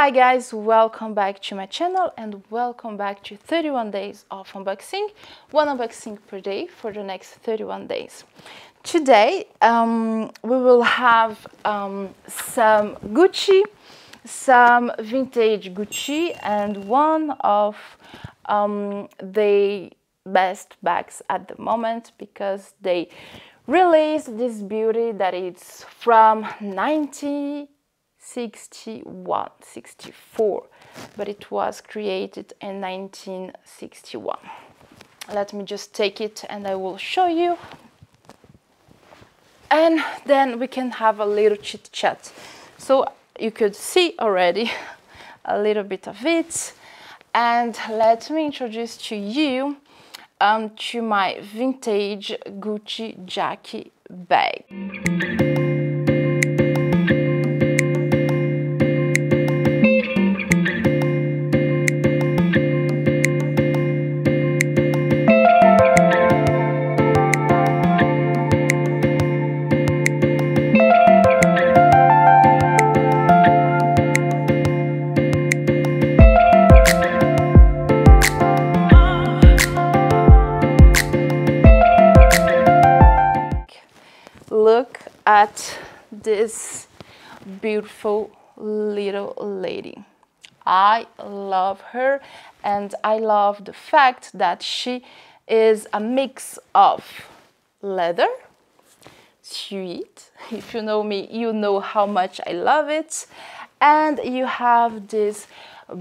Hi guys, welcome back to my channel and welcome back to 31 days of unboxing. One unboxing per day for the next 31 days. Today we will have some Gucci, some vintage Gucci, and one of the best bags at the moment because they released this beauty that is from 1961, 64, but it was created in 1961. Let me just take it and I will show you, and then we can have a little chit chat. So you could see already a little bit of it, and let me introduce to you to my vintage Gucci Jackie bag. Look at this beautiful little lady. I love her, and I love the fact that she is a mix of leather, suede, if you know me, you know how much I love it, and you have this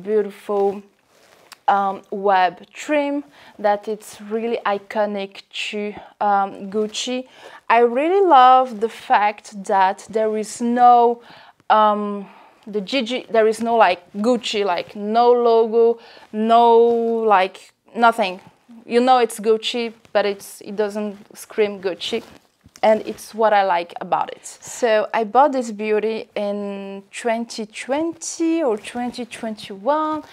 beautiful web trim that it's really iconic to Gucci. I really love the fact that there is no there is no like Gucci, like no logo, no like nothing. You know it's Gucci, but it doesn't scream Gucci, and it's what I like about it. So I bought this beauty in 2020 or 2021.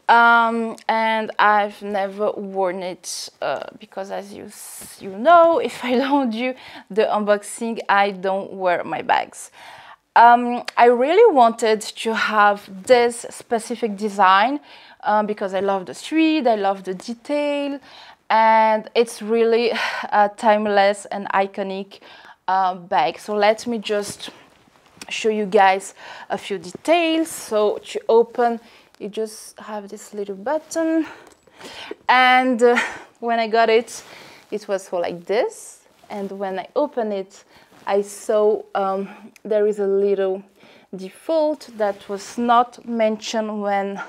And I've never worn it because, as you know, if I don't do the unboxing, I don't wear my bags. I really wanted to have this specific design because I love the street, I love the detail, and it's really a timeless and iconic bag. So let me just show you guys a few details. So to open, you just have this little button, and when I got it, it was for like this, and when I open it, I saw there is a little default that was not mentioned when,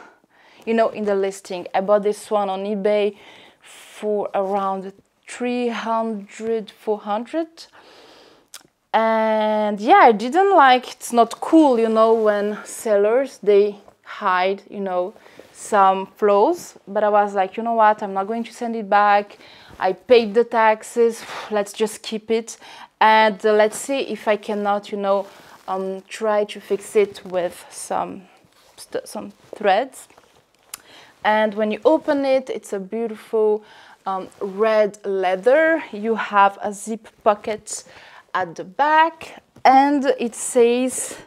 you know, in the listing. I bought this one on eBay for around 300, 400. And yeah, I didn't like, it's not cool, you know, when sellers, they hide, you know, some flaws, but I was like, you know what, I'm not going to send it back. I paid the taxes, let's just keep it, and let's see if I cannot, you know, try to fix it with some threads. And when you open it, it's a beautiful red leather. You have a zip pocket at the back, and it says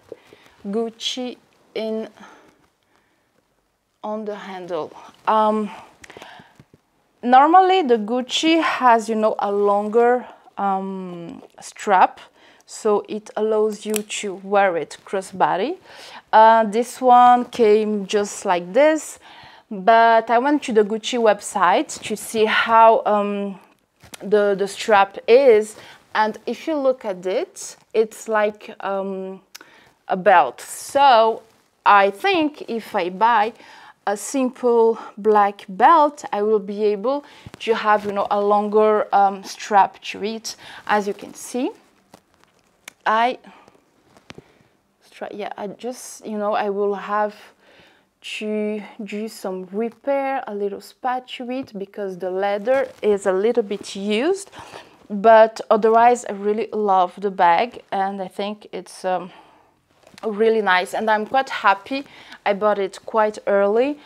Gucci on the handle. Normally the Gucci has, you know, a longer strap, so it allows you to wear it crossbody. This one came just like this, but I went to the Gucci website to see how the strap is, and if you look at it, it's like a belt. So I think if I buy a simple black belt, I will be able to have, you know, a longer strap to it. As you can see, I just, you know, I will have to do some repair, a little spot to it, because the leather is a little bit used, but otherwise I really love the bag, and I think it's really nice, and I'm quite happy I bought it quite early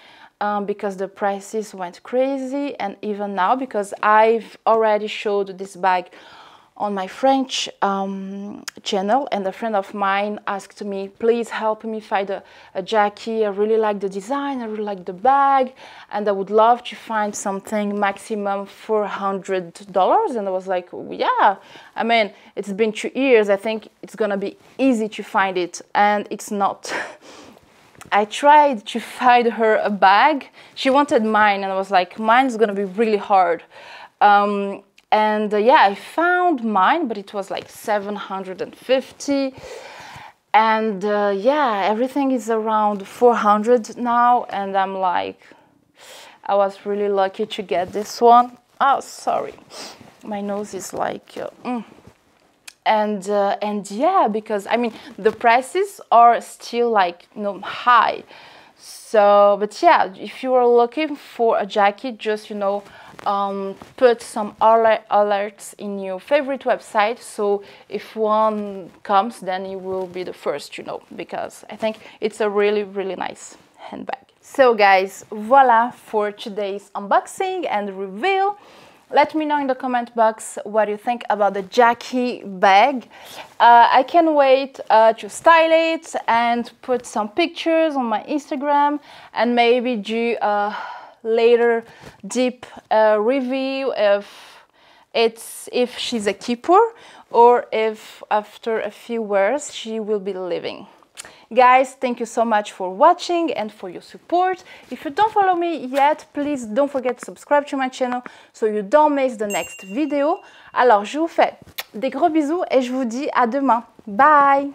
because the prices went crazy, and even now, because I've already showed this bag on my French channel, and a friend of mine asked me, please help me find a Jackie. I really like the design, I really like the bag, and I would love to find something maximum $400. And I was like, yeah, I mean, it's been 2 years, I think it's gonna be easy to find it, and it's not. I tried to find her a bag. She wanted mine, and I was like, mine's gonna be really hard. Yeah, I found mine, but it was like $750. And yeah, everything is around 400 now. And I'm like, I was really lucky to get this one. Oh, sorry. My nose is like, And yeah, because I mean, the prices are still like, you know, high. So, but yeah, if you are looking for a jacket, just, you know, put some alerts in your favorite website, so if one comes, then you will be the first, you know, because I think it's a really, really nice handbag. So guys, voila for today's unboxing and reveal. Let me know in the comment box what you think about the Jackie bag. I can't wait to style it and put some pictures on my Instagram, and maybe do a later deep review if she's a keeper, or if after a few wears she will be leaving. Guys, thank you so much for watching and for your support. If you don't follow me yet, please don't forget to subscribe to my channel so you don't miss the next video. Alors, je vous fais des gros bisous et je vous dis à demain. Bye!